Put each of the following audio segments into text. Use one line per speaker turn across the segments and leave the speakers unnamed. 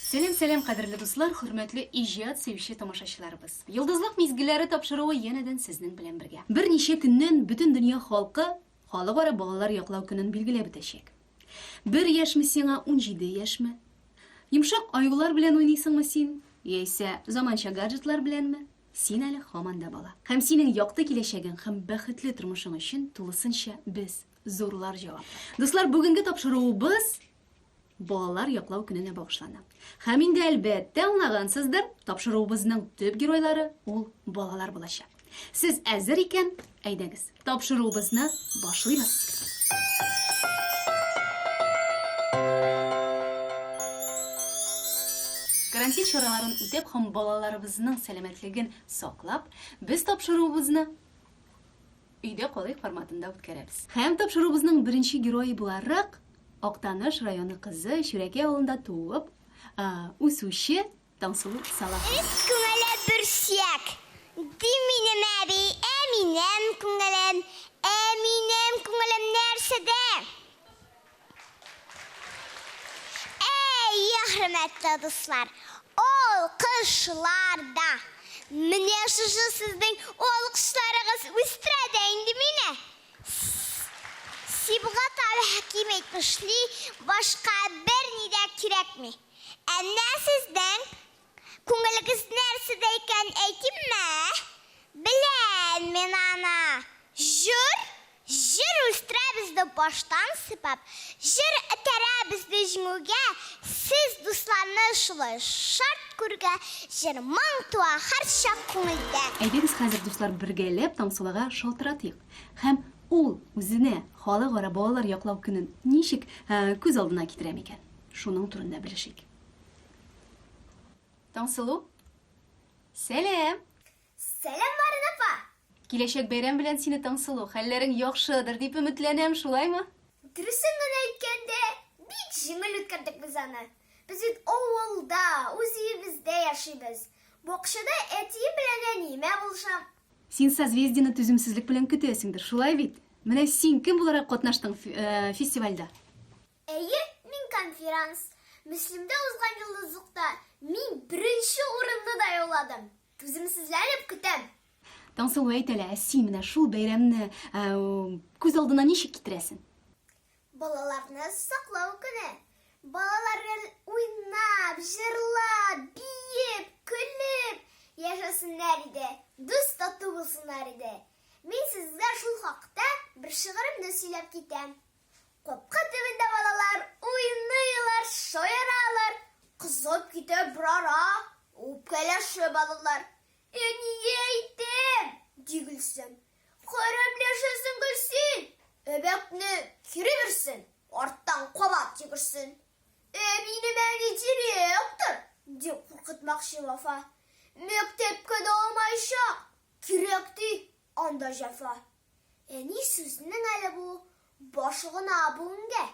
Selam qadrli dostlar, hürmetli ijod sevişi tomoshachilarimiz. Yıldızlık mezgillari topshirig'i yanadan sizning bilan birga. Bir necha kundan butun dunyo xalqi xalqaro bolalar yoqlov kunini belgilab o'tashak. 1 yoshmi senga 17 yoshmi? Yumshoq oyg'ular bilan o'ynaysingmi sen? Yo'sa zamoncha gadjetlar bilanmi? Sen hali xonanda bola. Ham sening yoqda kelishagin, ham baxtli turmushing uchun to'lisincha biz zo'rlar javob. Do'stlar, bugungi topshirig'imiz bolalar yoqlov kunine bag'ishlanadi. Ham endi albatta anlagansizdir, topshirig'imizning tub giroylari ul bolalar bo'lashadi. Siz hazır ekan, aydangiz, topshirig'imizni boshlaymiz. Karantin choralarini o'tab ham bolalarimizning salomatligini saqlab, biz topshirig'imizni uyda qo'lik formatida o'tkazamiz. Ham topshirig'imizning birinchi giroyi bo'laroq Oqtanish rayoni qizi Shurakay avulida tug'ilib, o'suvchi Tansulu Salah.
Күңеле бүрсек. Диминем әби, әминем күңелем, әминем күңелем нәрседе? Ey hürmetli dostlar, olqışlarda. Mine şu sizden olqışlarınız üstürede indi mine. Sibgat abi hakim etmişli, başka bir nide kirek mi? Enne sizden Күңелегез нәрседейкен әйтим ме? Білән мен ана. Жыр үстірә бізді баштан сыпап, жыр әтәрә бізді жіңуге, сіз дусларны шылы шарт күрге, жыр маң туа харша күңілді.
Әйдегіз қазір достар біргәлеп Таңсулаға шалтыратыйық. Һәм ул үзіне халыкара балалар яклау көнен ничек күз алдына китерәм икән? Шуның турында белешик. Tansulu. Selam.
Selam Varın apa.
Kileşek bayram bilen seni Tansulu. Hallerin yaxşıdır deyip ümitlenem, şulayma?
Dürüsüngün aytkende, bik жеңіл өткердік біз аны. Біз ауылда, өз үйімізде yaşayбыз. Бокшада әтейі біләне неме болшам.
Sen созвездияны түзімсізлік bilen көтесіңдір, шулай бит? Менә син кем буларак катнаштың фестивальда?
Әйе, мен конферанс. Müslüm'de uzgan yıldızlıkta min birinci orunda da yolladım. Tüzümsüzlenip kütem.
Tansulu әйтәлә, син менә шул бәйрәмне күз алдына ничек китерәсең?
Балаларны саклау көне. Балалар уйнап, җырлап, биеп, көлеп яшасыннар иде. Дус тату булсыннар иде. Мен сезгә шул хакта бер шигыремне сөйләп китәм. Капка төбендә балалар уйныйлар, шаяналар, кызып китә брара, үпкәләшә балалар. Әнигә әйтем, дигелсен. Хәрәмләшәсен гөлсин. Әбәкне кире бирсен, арттан кабат тигерсен. Минем әни директор, дип куркытмакчы Вафа. Мәктәпкә дә алмайчак, кирәкти анда җафа. Әни сүзнең әле бу Başığına bunge.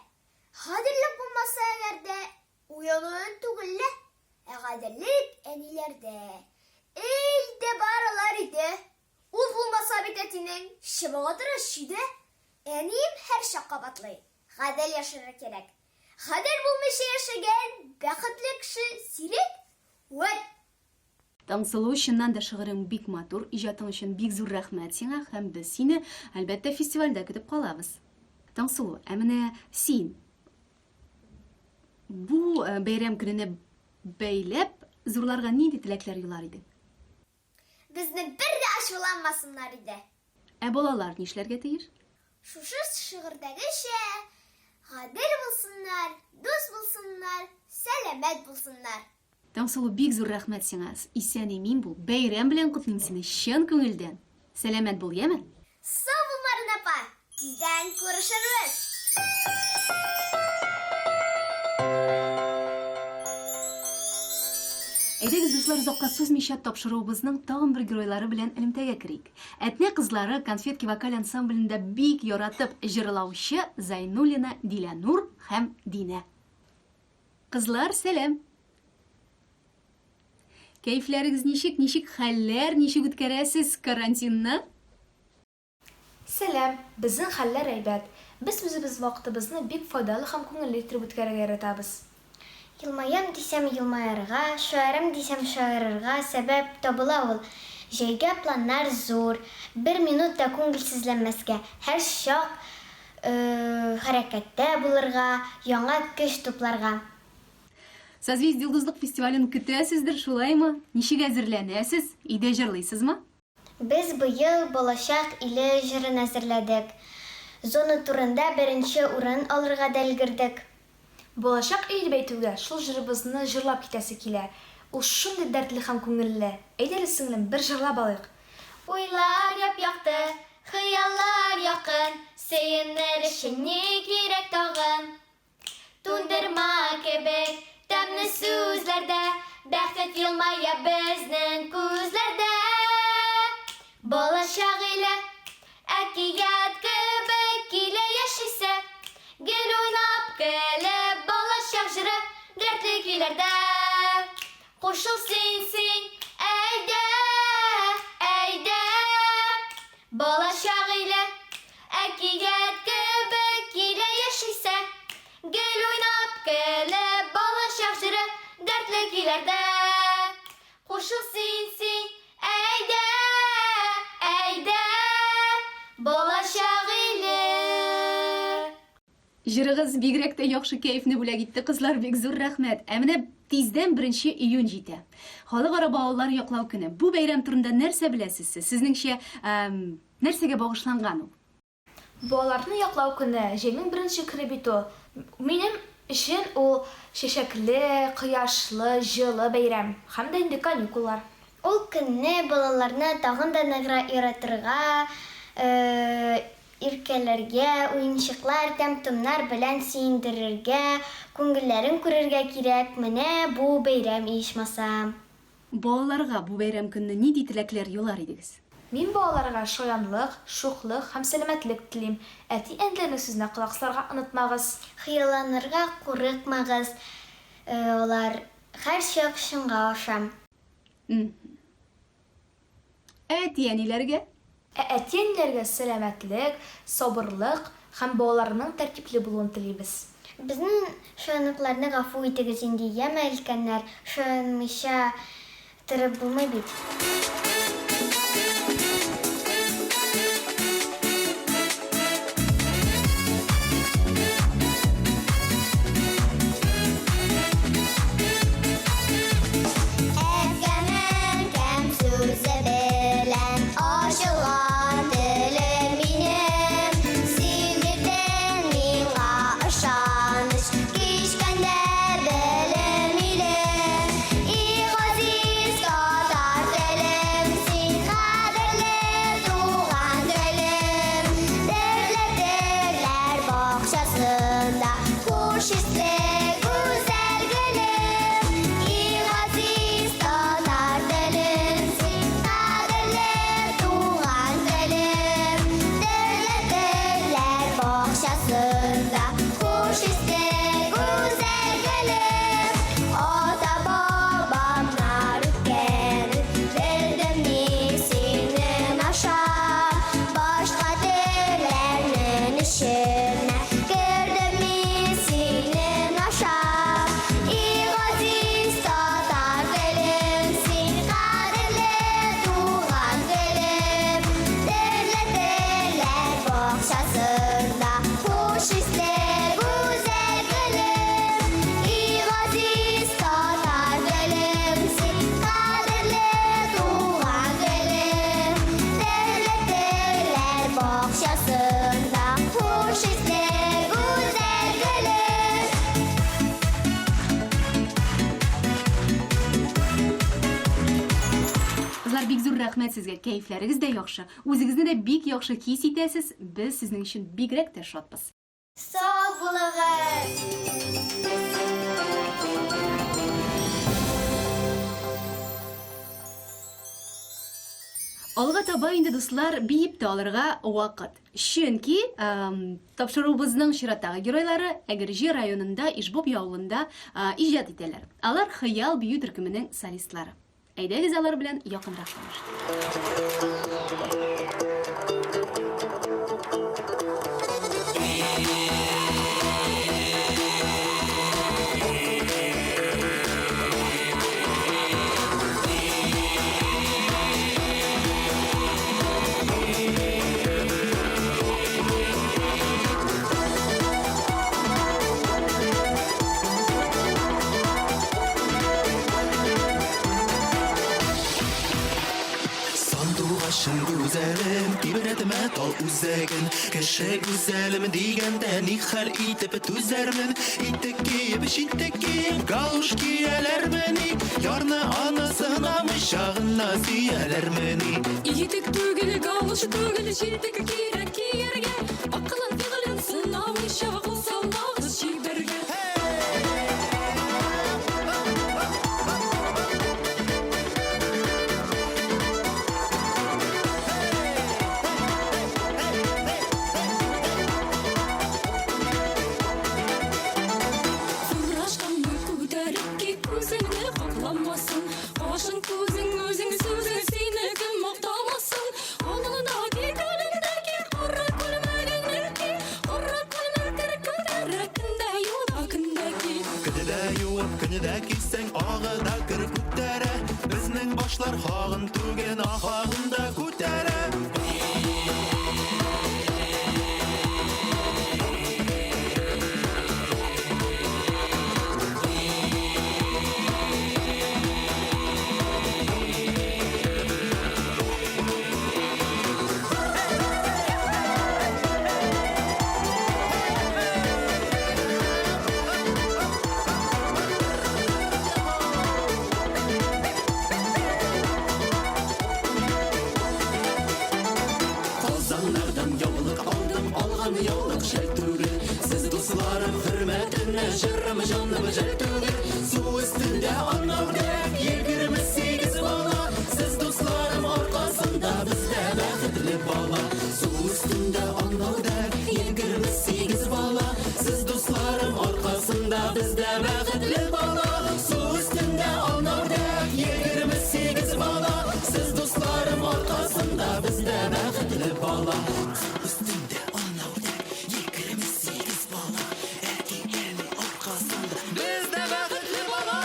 Hadirlik bulmasa egerde uyanığın tügülle. Egadirlik enilerde. Elde baralar ide. Ul bulmasa bitetinin şıbıgıdır aşıydı. Enim her şaka batlay. Hadir yaşarı kerek. Hadir bulmuş yaşagen bəxtli kişi sirek. Vet.
Tansulu şundan da şığırın bik matur, ijatın için bik zor rəhmət sənə, həm biz seni әлбәттә festivalda kütüb qalabız. Tansulu, әміне сен bu bayram gününe beylep zorlarga neydi tilekler yılar idi?
Bizni bir de aşılanmasınlar idi.
Bolalar nişlerge teyir?
Şuşu şığırdagi şey, hadir bulsunlar, dost bulsunlar, selamet bulsunlar.
Tansulu bik zor rəhmət sənə, isen emin bul, bayram bilen kutlayım seni şen köngülden. Selamet bul, yemin?
Sağ ol Marin apa. Sizden görüşürüz.
Әйдәгез дуслар, ұзаққа сузмыйча тапшыруыбызның тагын бер геройлары белән элемтәгә керик. Әтнә кызлары конфетки вокаль ансамблендә бик яратып җырлаучы Зайнуллина Дилянур һәм Динә. Кызлар, сәлам. Кәйфләрегез ничек, хәлләр ничек үткәрәсез карантинны?
Selam, bizning xallar aybat. Biz o'zimiz vaqtimizni bek foydali ham ko'ngilli turib o'tkazishga yaratamiz. Yılmayam desem yılmayarga, şairem desem şairarga sebep tabıla ol. Jeyge planlar zor, bir minut da ko'ngilsizlanmasga, her şak harekette bulurga, yana güç toplarga.
Созвездие Yıldızlık Festivali'ni kütüyorsunuzdur, şulay mı? Nişige hazırlanıyorsunuz? İde jırlaysız mı?
Biz bu yıl Bolashak ile jırın hazırladık. Zona turunda birinci urun alırga delgirdik.
Болашақ ел бәйтуге шул жырыбызны жырлап китәсе килә. Ул шундый дәртле һәм күңелле. Әйдәле сеңлем, бер җырлап алыйк.
Uylar yaktı, hıyallar yakın, sevinler için ne gerek tağın. Tundırma kebek, temli sözlerde, bәхет yılmaya bizning ko'zlarda. Болашақ ile әкият kebek ile yaşaysa, gel oynap gelip болашақ jırı dertli kilerde. Koşul sensin, eyde, eyde. Болашақ ile әкият kebek ile yaşaysa, gel oynap gelip болашақ jırı dertli kilerde. Koşul sensin, eyde, eyde. Болашақ ile.
Jırığız bigrek de yaxşı keyifni bula gitti kızlar, bek zor rahmet. Emine tizden 1 iyun jite. Xalqara bağlar yoqlaw kuni. Bu bayram turunda нәрсе bilesiz siz? Sizningcha нәрсеге bağışlangan o?
Балаларны яклау көне җәйнең беренче көне бит ул. Минем өчен ул чәчәкле, кояшлы, җылы бәйрәм. Һәм дә инде каникуллар.
Ул көнне балаларны тагын да ныграк яратырга, иркәләргә, уенчыклар, тәм-томнар белән сөендерергә, күңелләрен күрергә кирәк. Менә бу бәйрәм ишмаса.
Балаларга bu bayram kününü nidi tilekler yolar idiniz?
Мин балаларга шаянлык, шуклык һәм сәламәтлек телим. Әти-әниләрнең сүзенә колак салырга онытмагыз.
Хыялланырга курыкмагыз. Олар һәр чак шуңа ашам.
Әтiyenilerge?
Әти-әниләргә сәламәтлек, сабырлык һәм балаларның тәртипле булуын телибез.
Безнең шаянлыкларны гафу итегез инде, яме илкәннәр. Шаянмыйча тырып булмый бит.
Rahmet sizge, keyifleriniz de yaxşı. O'zingizni de bik yaxşı his etasiz. Biz sizning uchun bigrek de shodmiz.
Sog' bo'linglar.
Alga taba endi do'stlar, biyip olirga vaqt. Chunki topshiruvimizning shiratdagi giroylari Agirji rayonida Ishbob yovulida ijod etadilar. Ular xayol biyu turkumining solistlari. Aydagiz ular bilan yaqinroq tanishdik.
Başın güzelim, ibretime tol üzegin. Kişi güzelim diyende nihal itip tüzermin. İtek giyip şittek giyip gauş giyeler beni. Yarını anasına mışağına siyeler beni.
Yitik tügül, gavuş tügül, şitik kirek kiyerge. Akılın fiilin sınavı şahı sallahu şiberge. Fırraşkan uyku derip ki gözünü kaplamasın. Başın közün özün sözün seni kim maqtamasın. Kolundaki gönlündeki qorra kulmagandaki qorra kulmagandaki rakında yudakındaki.
Kınıdaki sen ağıda kırıp kutere. Bizning boshlar hog'in turgan ahog'inda ko'tara. Qozonlardan yovliq oldim, olgan yovliq shal tugul. Siz do'stlarim hurmatini shirrim jonim jal tugul. Suv ustida onavdek 28 bola. Siz do'stlarim orqasida bizda baxtli bola. Suv ustida onavdek 28 bola. Siz do'stlarim orqasida bizda baxtli bola. Suv ustida onavdek 28 bola. Siz do'stlarim orqasida bizda baxtli bola. Üstünde onavdek 28 bola. Erkeğin orqasında bizda baxtli bola.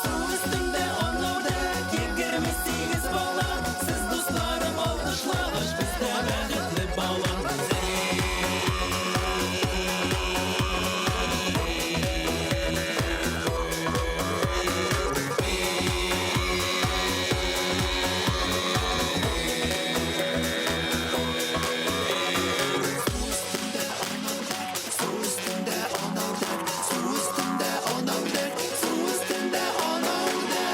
Suv üstünde onavdek 28 bola. Siz do'stlarim olqishlag'ich bizda baxtli bola. Suv üstünde onavdek, suv üstünde onavdek, suv üstünde onavdek.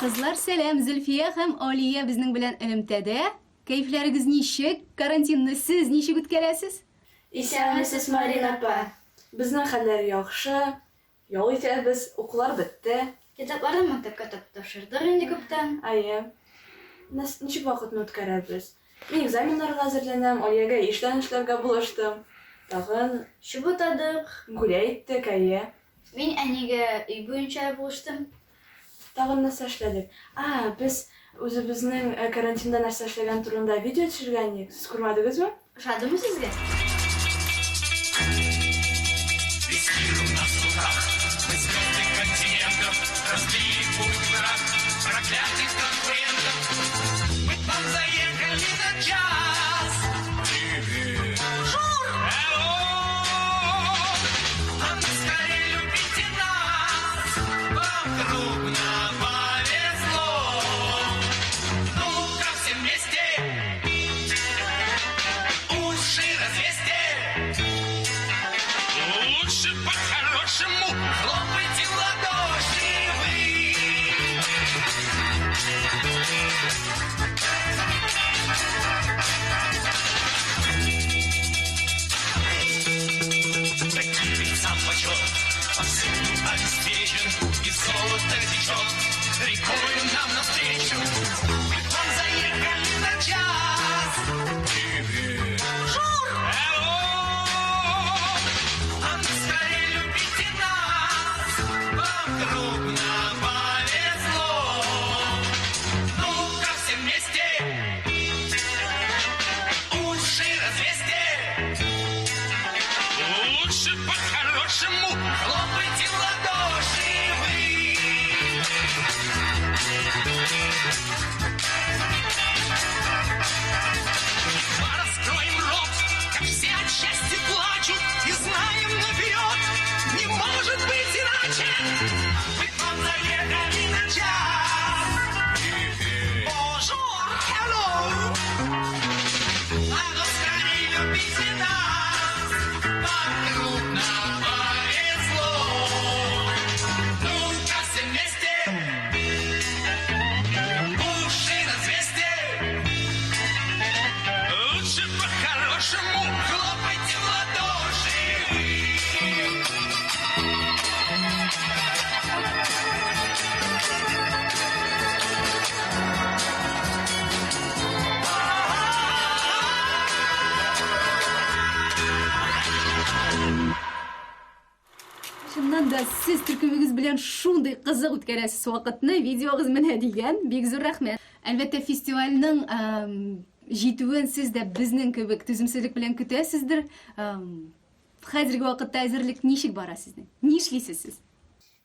Kızlar selam, Zülfiye hem Aliye bizning bilan ilimtada. Keyflariz nishik? Karantinni siz nishik o'tkazasiz?
Esenmisiz Marina apa? Bizning xabar yaxshi. Yo'q esa biz o'qlar bitdi.
Kitoblarni maktabga topshirdik endi ko'pdan.
Ayi. Nechuk vaqtni o'tkazamiz? Men ekzaminlarga hazırlanam, Aliyaga ishlanishlarga bulashdim. Tag'in
Shu bo'tadik.
gulaytdik, ayi.
Men aniga uy bo'yicha bo'lishdim.
Tag'in narsa ishladik. Biz o'zimizning karantinda narsa ishlagan turida video tushirgandik. Siz ko'rmadingizmi?
O'xshadimi sizga?
Лучше по-хорошему хлопайте в ладоши вы. Таким ведь сам почет повсюду обеспечен, и золото течет рекою нам навстречу. Мы к вам заехали на час. Жур! Алло! А ну скорее любите нас, вам трудно повезло. Ну-ка все вместе уши развесьте. Лучше по-хорошему хлопайте в ладоши вы. Вместе нас так трудно повезло. Ну-ка все вместе, уши развесьте. Лучше по-хорошему хлопайте в ладоши.
Шуннан да siz türkümüz bilen şunday kızık ötkäresiz wagtny videoğuz mene diýen bek zor rahmet. Elbette festivalning jitüwen siz de bizning kebek tüzümsizlik bilen kütäsizdir. Häzirki wagtda äzirlik nişik bara sizning? Nişlisiz siz?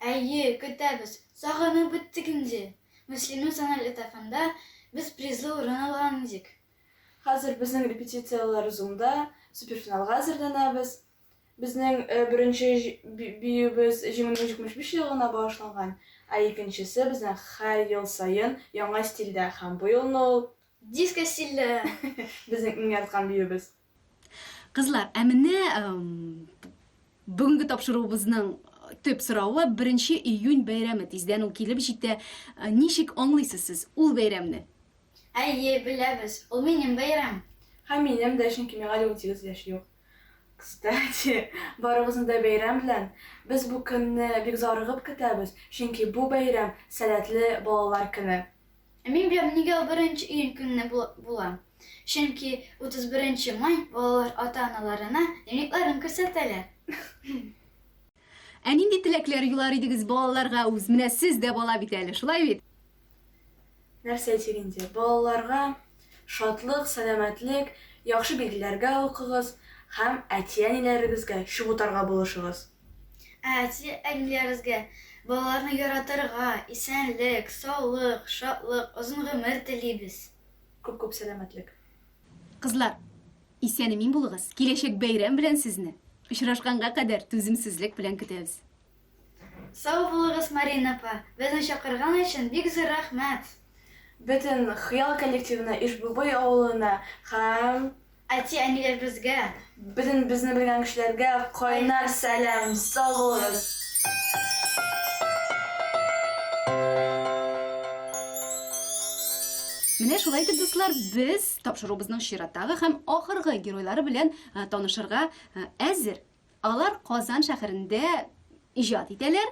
Әйе, көтәбез. Сагынып беттек инде. Мөслимнең санал этапында без призлы урын алган идек.
Хәзер безнең репетициялар Zoom'да суперфиналга әзерләнәбез. Безнең беренче биюбез 2025 елына башланган, а икенчесе безнең һәр ел сайын яңа стильдә һәм бу елны ул
Диско стиле.
безнең иң яткан биюбез.
Kızlar, әміне бүгінгі тапшыруыбызның төп сұрауы 1 июнь бәйрәме тиздән ул килеп җитә. Ничек аңлыйсыз сез ул бәйрәмне?
Әйе, беләбез. Ул минем бәйрәм.
Һәм минем дә чөнки миңа 18 яшь юк. Кстати, барыгызны да бәйрәм белән. Без бу көнне бик зарыгып көтәбез, чөнки бу бәйрәм сәләтле балалар көне.
Мин беләм нигә 1 июнь көнне була. Чөнки 31 май балалар ата-аналарына дневникларын күрсәтәләр.
Ә нинди теләкләр юлар идегез балаларга үз? Менә сез дә бала бит әле, шулай бит?
Нәрсә әйтергәндә, балаларга шатлык, сәламәтлек, яхшы билгеләргә укыгыз һәм әти-әниләрегезгә чыбутарга булышыгыз.
Әти-әниләрегезгә балаларны яратырга, исәнлек, саулык, шатлык, озын гомер телибез.
Күп-күп сәламәтлек.
Кызлар, исән-имин булыгыз. Киләчәк бәйрәм белән сезне очрашканга кадәр түземсезлек белән көтәбез.
Сау булыгыз, Марина апа. Безне чакырган өчен бик зур рәхмәт.
Бөтен хыял коллективына, Ишбулбай авылына һәм
Әти-әниләребезгә
бөтен безне белгән кешеләргә кайнар сәлам, сау булыгыз.
Менә шулай итеп, дуслар, без тапшыруыбызның чираттагы һәм ахыргы геройлары белән танышырга әзер. Алар Казан шәһәрендә иҗат итәләр.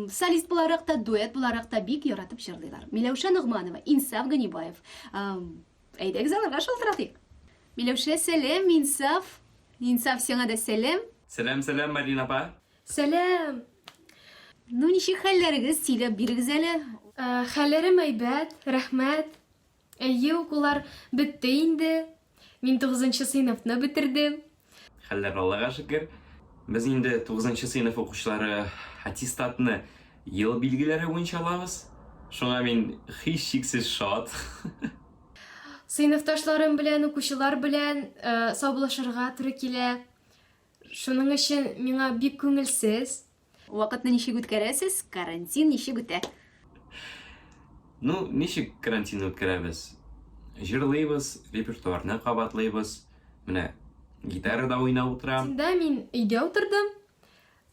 Солист буларак та, дуэт буларак та бик яратып җырлыйлар. Миләүшә Нугманова, Инсаф Ганибаев. Әйдәгез аларга шалтыратыйк. Миләүшә, сәлам, Инсаф. Инсаф, сиңа да сәлам.
Сәлам, Марина апа.
Сәлам.
Ну, ничек хәлләрегез? Сөйләп бирегез әле.
Хәлләрем әйбәт, рәхмәт. Әйе, укулар бетте инде. Мин 9-нчы сыйныфны бетердем.
Хәлләр Аллага шөкер. Без инде 9-нчы сыйныф укучылары аттестатны ел билгеләре буенча алабыз. Шуңа мин һич шиксез шат.
Сыйныфташларым белән, укучылар белән саубуллашырга туры килә. Шуның өчен миңа бик күңелсез.
Вакытны ничек үткәрәсез? Карантин ничек үтә?
Ну, ничек карантинны үткәрәбез? Җырлыйбыз, репертуарны кабатлыйбыз. Менә гитарада уйнап утырам.
Синда мин өйдә утырдым.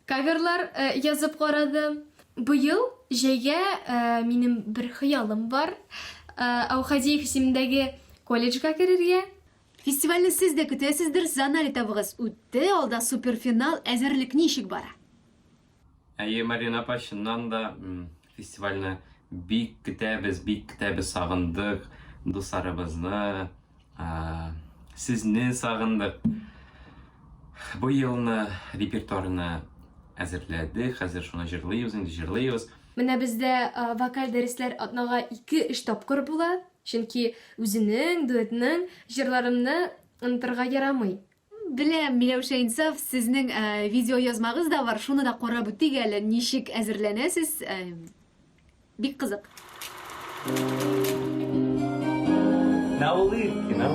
Каверлар язып карадым. Быел җәйгә минем бер хыялым бар. Аухадиев исемендәге колледжга керергә.
Фестивальне сез дә көтәсездер, Занали табыгыз үтте, алда суперфинал, әзерлек ничек бара?
Әйе, Марина апа, чыннан да фестивальны бик көтәбез, сагындык дусларыбызны, сезне сагындык. Бу елны репертуарны әзерләдек, хәзер шуны җырлыйбыз.
Менә бездә вокаль дәресләр атнага 2-3 тапкыр була. Чөнки үзенең, дуэтның җырларымны онытырга ярамый.
Беләм, Миләүшә, Инсаф, сезнең видео язмагыз да бар, шуны да карап үтик әле, ничек әзерләнәсез? Бик кызык.
На улыбки, на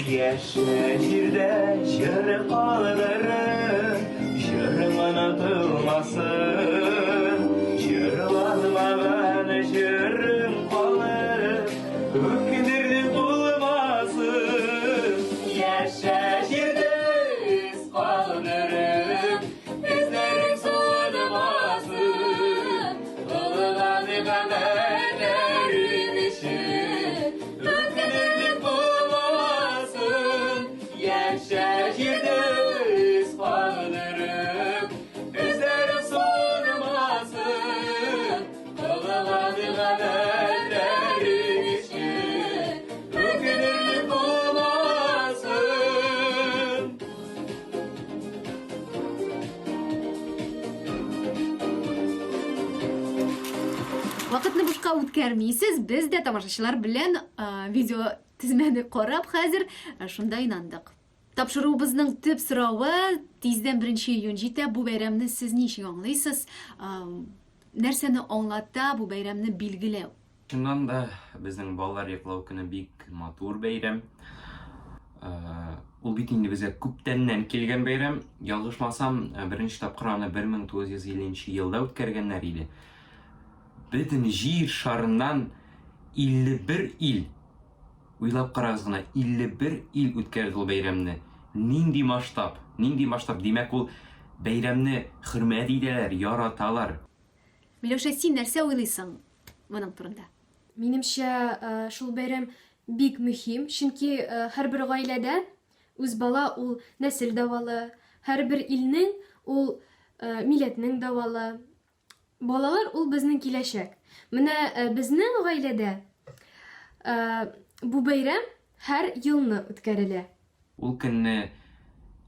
Яшьле җирдә җыр калдырыр, җырың онытылмас olmasın. Yırlanma ben yırın kalıp, ökünürlük olmasın. Yaşa yerdiz kalınırım, bizlerin soğumasın. Oğlanı kamerlerin için, ökünürlük olmasın. Yaşa yerdiz kalınırım, bizlerin soğumasın. Oğlanı kamerlerin için, ökünürlük olmasın.
Vaqtni boshqa o'tkazmaysiz. Biz de tomoshachilar bilan video tizimini qarab hozir shunday inandik. Topshiruvimizning tip so'rovi tezdan 1-iyun jeta bu bayramni siz nishing anglaysiz? Narsani anglatda bu bayramni belgilav.
Şundan da bizning bolalar yoqlov kuni bek motor bayram. Ул бит инде безгә күптәннән килгән бәйрәм. Ялгышмасам, беренче тапкыр аны 1950 елда үткәргәннәр иде. Бөтен җир шарыннан 51 ил, уйлап карагыз гына, 51 ил үткәрде ул бәйрәмне. Нинди масштаб, димәк ул бәйрәмне хөрмәт итәләр, яраталар.
Миләүшә, син нәрсә уйлыйсың моның турында?
Минемчә, шул бәйрәм бик мөһим, чөнки һәрбер гаиләдә үз бала ул нәсел давалы, һәрбер илнең ул милләтнең давалы. Балалар ул безнең киләчәк. Менә безнең гаиләдә бу бәйрәм һәр елны үткәрелә.
Ул көнне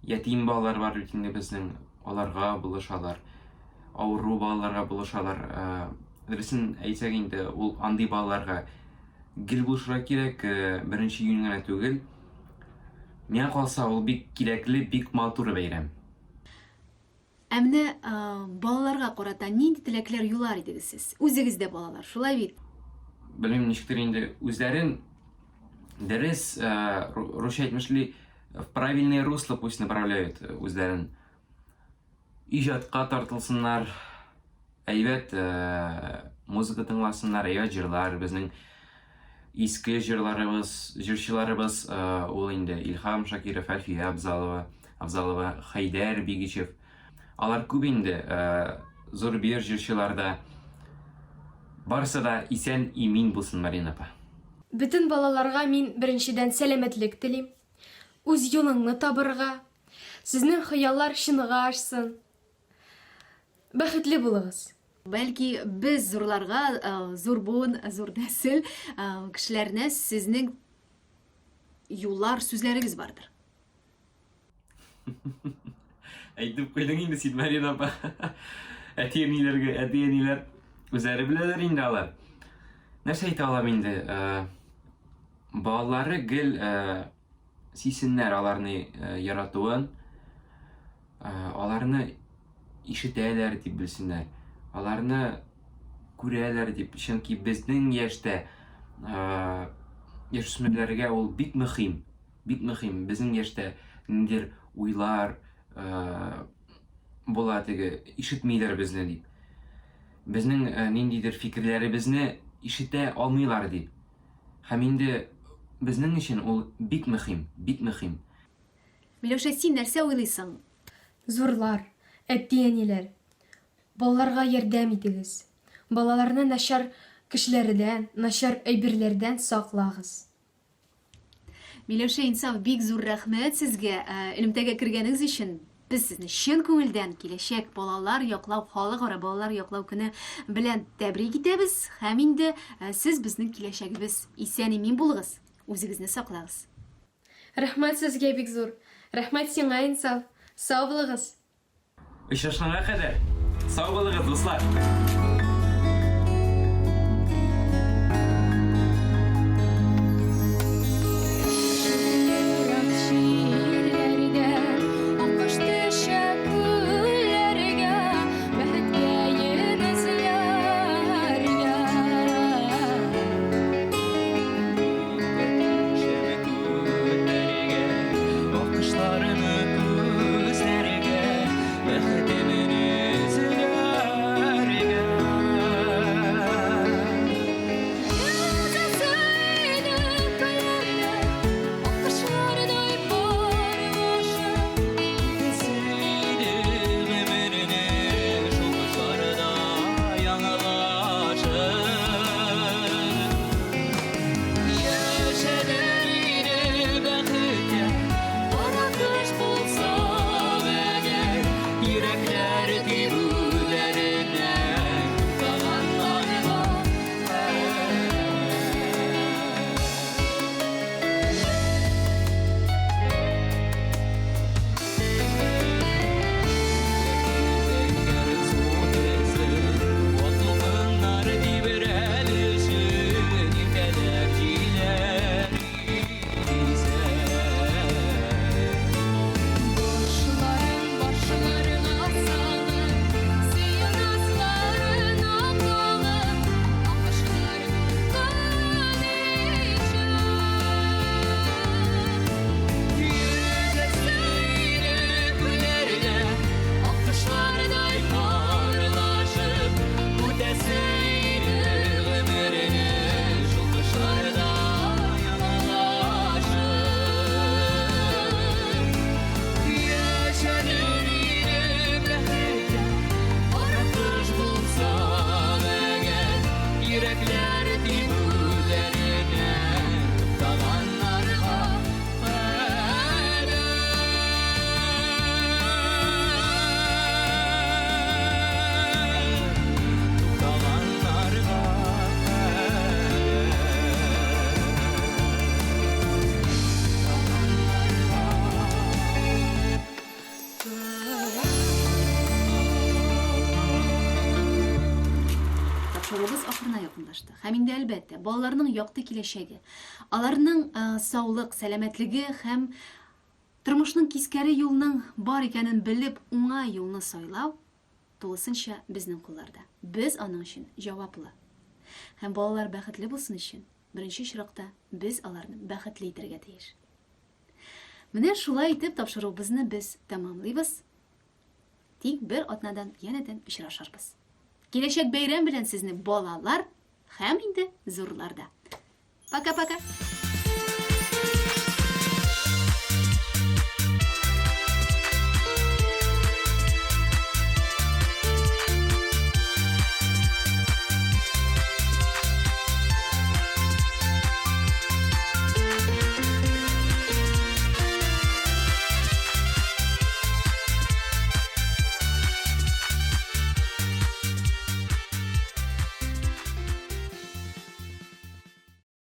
ятим балалар бар бит инде безнең, аларга булышалар. Авыру балаларга булышалар. Дөресен әйтсәк инде, ул андый балаларга гел булышырга кирәк, 1 июнь гына түгел. Миңа калса, ул бик кирәкле, бик матур бәйрәм.
Әмне балаларга карата нинди теләкләр юлар идегез сез? Үзегездә балалар, шулай бит?
Белмим, ничектер инде үзләрен дөрес, русча әйтмешли, в правильное русло пусть направляют үзләрен. Иҗатка тартылсыннар, әйбәт музыка тыңласыннар, әйбәт җырлар, безнең иске җырларыбыз, җырчыларыбыз, ул инде Илһам Шакиров, Әлфия Абзалова, Хайдар Бигичев. Алар күп инде, зур бер җырчыларда. Барысы да исән имин булсын, Марина апа.
Бөтен балаларга мин беренчедән сәламәтлек телим. Үз юлыңны табырга, сезнең хыяллар чынга ашсын. Бәхетле булыгыз.
Бәлки без зурларга, зур буын, зур нәсел кешеләрне сезнең юллар, сүзләрегез бардыр.
Әйтеп куйдың инде син, Марина апа. Әти-әниләр үзләре беләләр инде алар. Нәрсә әйтә алам инде? Балалары гел сисеннәр аларны яратуын, аларны ишетәләр дип белсеннәр, аларны күрәләр дип, чөнки безнең яшьтә яшьсмерләргә ул бик мөһим, безнең яшьтә ниндидер уйлар була, теге ишетмиләр безне дип. Безнең ниндидер фикерләребезне ишетә алмыйлар дип. Һәм инде безнең өчен ул бик мөһим.
Миләүшә, син нәрсә уйлыйсың?
Зурлар, әти-әниләр, балаларга ярдәм итегез. Балаларны начар кешеләрдән, начар әйберләрдән саклагыз.
Миләүшә, инсаф, бик зур рәхмәт сезгә элемтәгә кергәнегез өчен. Biz sizni шын күңелдән киләчәк балалар яклау, халыкара балалар яклау көне белән тәбрик итәбез. Һәм инде сез безнең киләчәгебез. Исән-имин булыгыз. Үзегезне саклагыз.
Рәхмәт сезгә бик зур. Рәхмәт сиңа, инсаф. Сау булыгыз.
Очрашканга кадәр сау булыгыз, дуслар.
Bakışlarını gözlerine, bəhtimin izine.
тапшыруыбыз ахырына якынлашты. Һәм инде әлбәттә, балаларның якты киләчәге, аларның саулык, сәламәтлеге һәм тормышның кискәре юлның бар икәнен белеп, уңай юлны сайлау тулысынча безнең кулларда. Без аның өчен җаваплы. Һәм балалар бәхетле булсын өчен, беренче чиракта без аларны бәхетле итәргә тиеш. Менә шулай итеп тапшыруыбызны без тәмамлыйбыз. Тик бер атнадан янәдән очрашырбыз. Киләчәк бәйрәм белән сезне балалар һәм инде зурларда. Пока-пока.